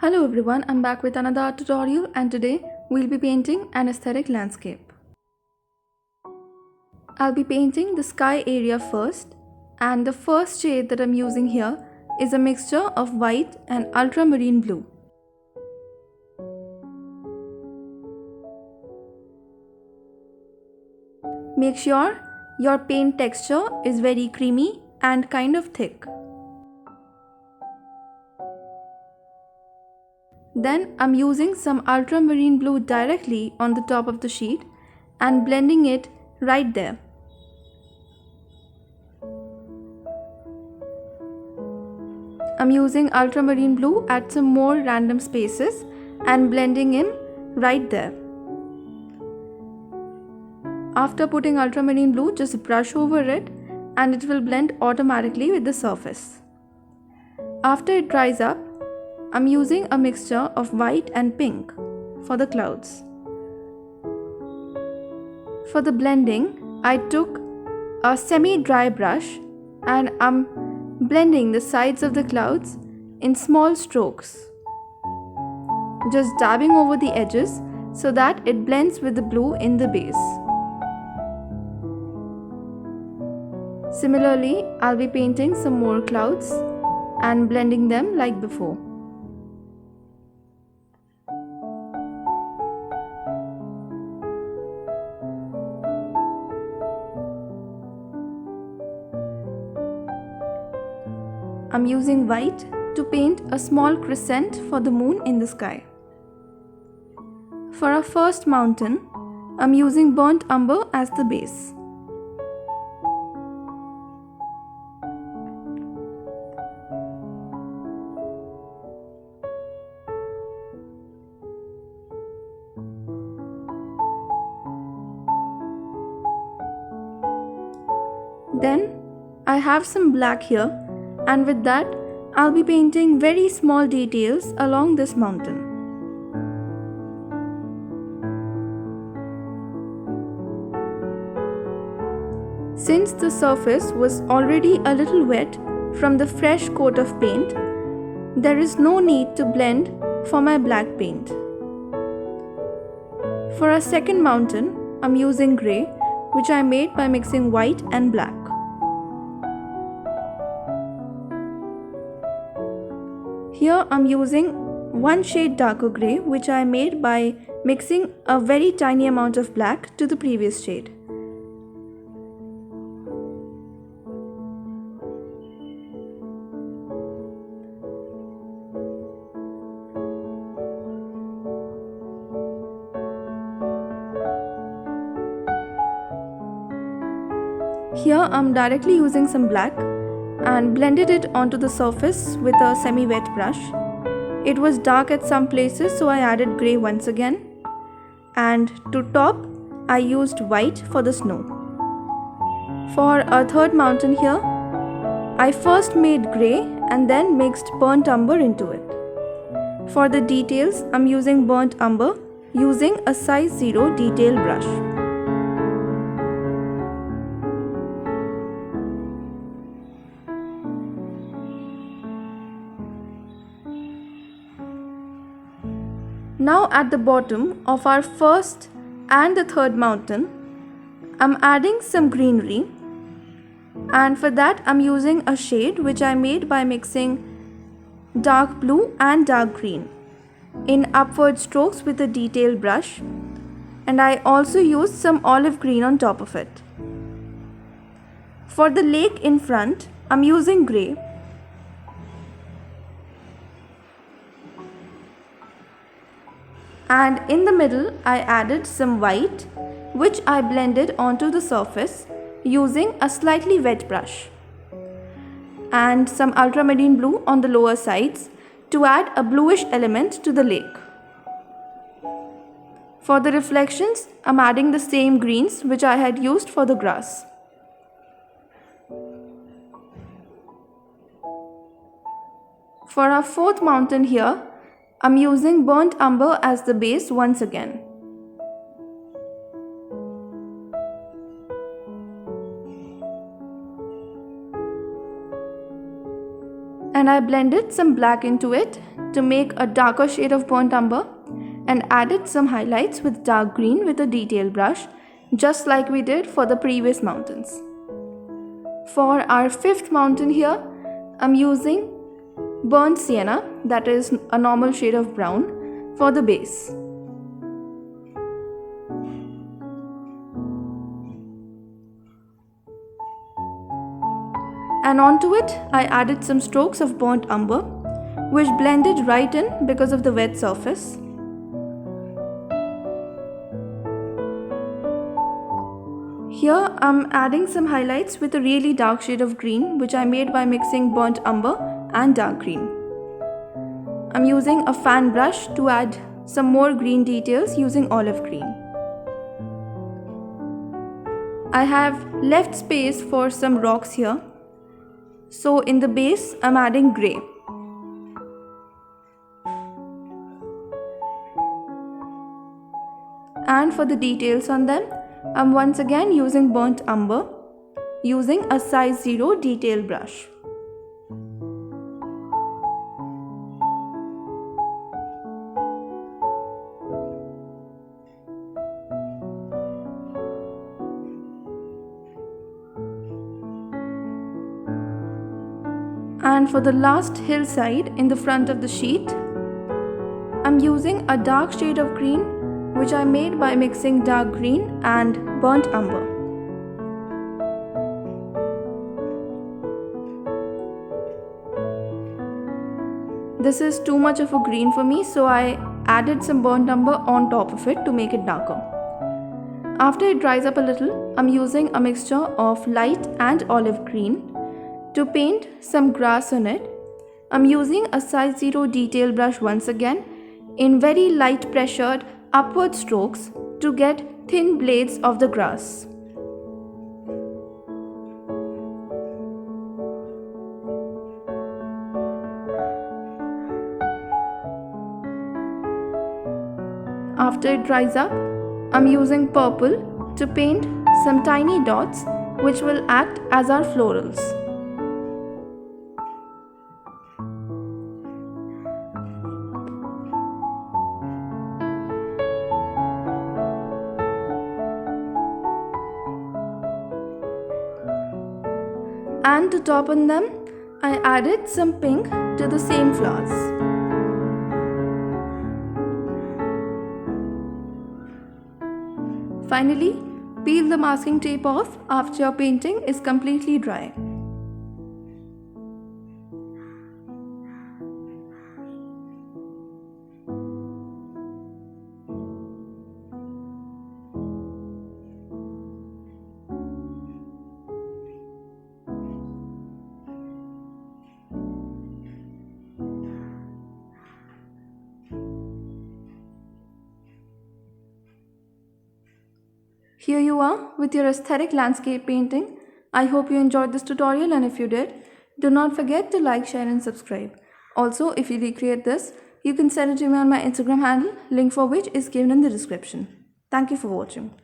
Hello everyone, I'm back with another art tutorial and today we'll be painting an aesthetic landscape. I'll be painting the sky area first, and the first shade that I'm using here is a mixture of white and ultramarine blue. Make sure your paint texture is very creamy and kind of thick. Then I'm using some ultramarine blue directly on the top of the sheet and blending it right there. I'm using ultramarine blue at some more random spaces and blending in right there. After putting ultramarine blue, just brush over it and it will blend automatically with the surface. After it dries up, I'm using a mixture of white and pink for the clouds. For the blending, I took a semi-dry brush and I'm blending the sides of the clouds in small strokes, just dabbing over the edges so that it blends with the blue in the base. Similarly, I'll be painting some more clouds and blending them like before. I'm using white to paint a small crescent for the moon in the sky. For our first mountain, I'm using burnt umber as the base. Then I have some black here, and with that I'll be painting very small details along this mountain. Since the surface was already a little wet from the fresh coat of paint, there is no need to blend for my black paint. For our second mountain, I'm using grey, which I made by mixing white and black. Here I'm using one shade darker grey, which I made by mixing a very tiny amount of black to the previous shade. Here I'm directly using some black and blended it onto the surface with a semi-wet brush. It was dark at some places, so I added grey once again. And to top, I used white for the snow. For a third mountain here, I first made grey and then mixed burnt umber into it. For the details, I'm using burnt umber using a size 0 detail brush. Now at the bottom of our first and the third mountain, I'm adding some greenery, and for that I'm using a shade which I made by mixing dark blue and dark green in upward strokes with a detail brush, and I also used some olive green on top of it. For the lake in front, I'm using grey. And in the middle, I added some white, which I blended onto the surface using a slightly wet brush, and some ultramarine blue on the lower sides to add a bluish element to the lake. For the reflections, I'm adding the same greens which I had used for the grass. For our fourth mountain here, I'm using burnt umber as the base once again. and I blended some black into it to make a darker shade of burnt umber and added some highlights with dark green with a detail brush, just like we did for the previous mountains. For our fifth mountain here, I'm using burnt sienna, that is a normal shade of brown, for the base. And onto it, I added some strokes of burnt umber, which blended right in because of the wet surface. Here I'm adding some highlights with a really dark shade of green, which I made by mixing burnt umber and dark green. I'm using a fan brush to add some more green details using olive green. I have left space for some rocks here. So in the base, I'm adding grey. And for the details on them, I'm once again using burnt umber, using a size 0 detail brush. And for the last hillside in the front of the sheet, I'm using a dark shade of green, which I made by mixing dark green and burnt umber. This is too much of a green for me, so I added some burnt umber on top of it to make it darker. After it dries up a little, I'm using a mixture of light and olive green to paint some grass on it. I'm using a size 0 detail brush once again in very light pressured upward strokes to get thin blades of the grass. After it dries up, I'm using purple to paint some tiny dots which will act as our florals. And to top on them, I added some pink to the same flowers. Finally, peel the masking tape off after your painting is completely dry. Here you are with your aesthetic landscape painting. I hope you enjoyed this tutorial, and if you did, do not forget to like, share and subscribe. Also, if you recreate this, you can send it to me on my Instagram handle, link for which is given in the description. Thank you for watching.